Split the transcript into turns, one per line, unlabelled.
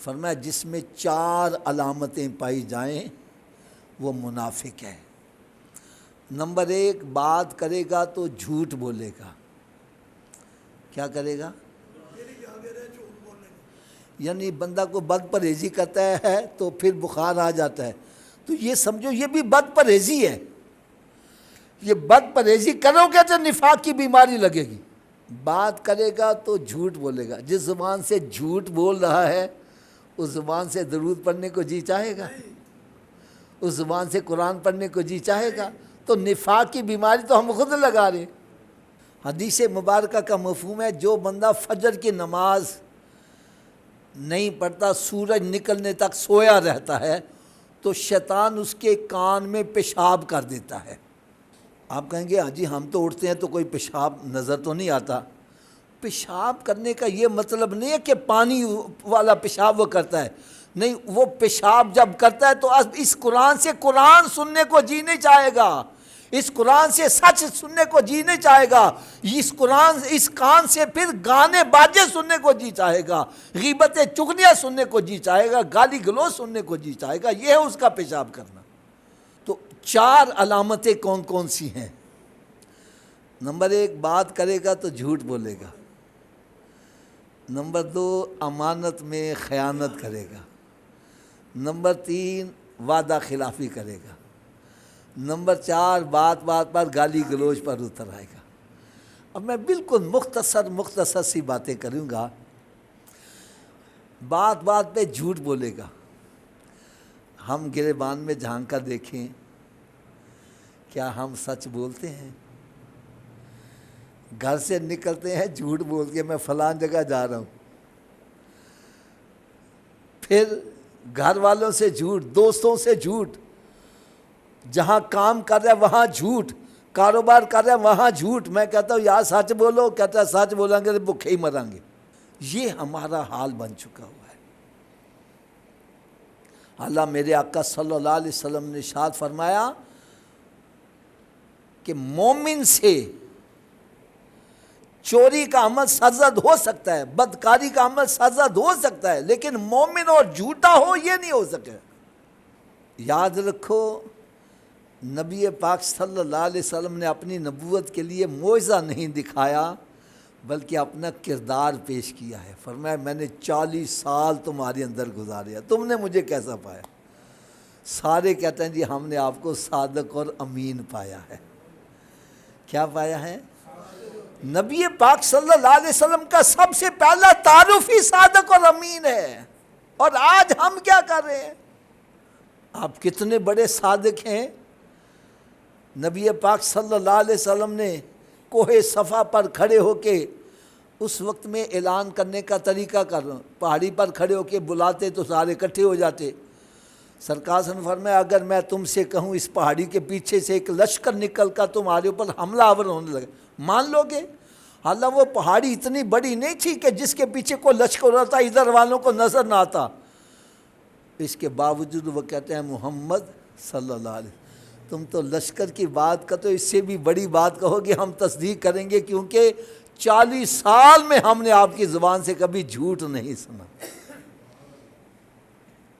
فرمایا جس میں 4 علامتیں پائی جائیں وہ منافق ہے۔ نمبر 1، بات کرے گا تو جھوٹ بولے گا۔ کیا کرے گا؟ یعنی بندہ کو بد پرہیزی کرتا ہے تو پھر بخار آ جاتا ہے، تو یہ سمجھو یہ بھی بد پرہیزی ہے۔ یہ بد پرہیزی کرو گے تو نفاق کی بیماری لگے گی۔ بات کرے گا تو جھوٹ بولے گا۔ جس زبان سے جھوٹ بول رہا ہے اس زبان سے درود پڑھنے کو جی چاہے گا؟ اس زبان سے قرآن پڑھنے کو جی چاہے گا؟ تو نفاق کی بیماری تو ہم خود لگا رہے ہیں۔ حدیث مبارکہ کا مفہوم ہے جو بندہ فجر کی نماز نہیں پڑھتا، سورج نکلنے تک سویا رہتا ہے تو شیطان اس کے کان میں پیشاب کر دیتا ہے۔ آپ کہیں گے ہاں جی ہم تو اٹھتے ہیں تو کوئی پیشاب نظر تو نہیں آتا۔ پیشاب کرنے کا یہ مطلب نہیں ہے کہ پانی والا پیشاب وہ کرتا ہے، نہیں، وہ پیشاب جب کرتا ہے تو اس قرآن سے قرآن سننے کو جی نہیں چاہے گا، اس قرآن سے سچ سننے کو جی نہیں چاہے گا، اس کان سے پھر گانے باجے سننے کو جی چاہے گا، غیبتیں چغلیاں سننے کو جی چاہے گا، گالی گلوچ سننے کو جی چاہے گا۔ یہ ہے اس کا پیشاب کرنا۔ تو 4 علامتیں کون کون سی ہیں؟ نمبر 1، بات کرے گا تو جھوٹ بولے گا۔ نمبر 2، امانت میں خیانت کرے گا۔ نمبر 3، وعدہ خلافی کرے گا۔ نمبر 4، بات بات پر گالی گلوچ پر اتر آئے گا۔ اب میں بالکل مختصر سی باتیں کروں گا۔ بات بات پہ جھوٹ بولے گا۔ ہم گریبان میں جھانک کر دیکھیں، کیا ہم سچ بولتے ہیں؟ گھر سے نکلتے ہیں جھوٹ بول کے میں فلان جگہ جا رہا ہوں، پھر گھر والوں سے جھوٹ، دوستوں سے جھوٹ، جہاں کام کر رہے ہیں وہاں جھوٹ، کاروبار کر رہے ہیں وہاں جھوٹ۔ میں کہتا ہوں یار سچ بولو، کہتا ہے سچ بولیں گے تو بھوکے ہی مریں گے۔ یہ ہمارا حال بن چکا ہوا ہے۔ اللہ میرے آقا صلی اللہ علیہ وسلم نے ارشاد فرمایا کہ مومن سے چوری کا عمل سرزد ہو سکتا ہے، بدکاری کا عمل سرزد ہو سکتا ہے، لیکن مومن اور جھوٹا ہو یہ نہیں ہو سکے۔ یاد رکھو نبی پاک صلی اللہ علیہ وسلم نے اپنی نبوت کے لیے معجزہ نہیں دکھایا بلکہ اپنا کردار پیش کیا ہے۔ فرمایا میں نے 40 سال تمہارے اندر گزارے، تم نے مجھے کیسا پایا؟ سارے کہتے ہیں جی ہم نے آپ کو صادق اور امین پایا ہے۔ کیا پایا ہے؟ نبی پاک صلی اللہ علیہ وسلم کا سب سے پہلا تعارف ہی صادق اور امین ہے۔ اور آج ہم کیا کر رہے ہیں؟ آپ کتنے بڑے صادق ہیں۔ نبی پاک صلی اللہ علیہ وسلم نے کوہ صفا پر کھڑے ہو کے اس وقت میں اعلان کرنے کا طریقہ پہاڑی پر کھڑے ہو کے بلاتے تو سارے اکٹھے ہو جاتے۔ سرکار نے فرمایا اگر میں تم سے کہوں اس پہاڑی کے پیچھے سے ایک لشکر نکل کر تمہارے اوپر حملہ آور ہونے لگے، مان لو گے؟ حالانکہ وہ پہاڑی اتنی بڑی نہیں تھی کہ جس کے پیچھے کوئی لشکر ہوتا ادھر والوں کو نظر نہ آتا۔ اس کے باوجود وہ کہتے ہیں محمد صلی اللہ علیہ وسلم تم تو لشکر کی بات کا تو اس سے بھی بڑی بات کہو گے ہم تصدیق کریں گے، کیونکہ 40 سال میں ہم نے آپ کی زبان سے کبھی جھوٹ نہیں سنا۔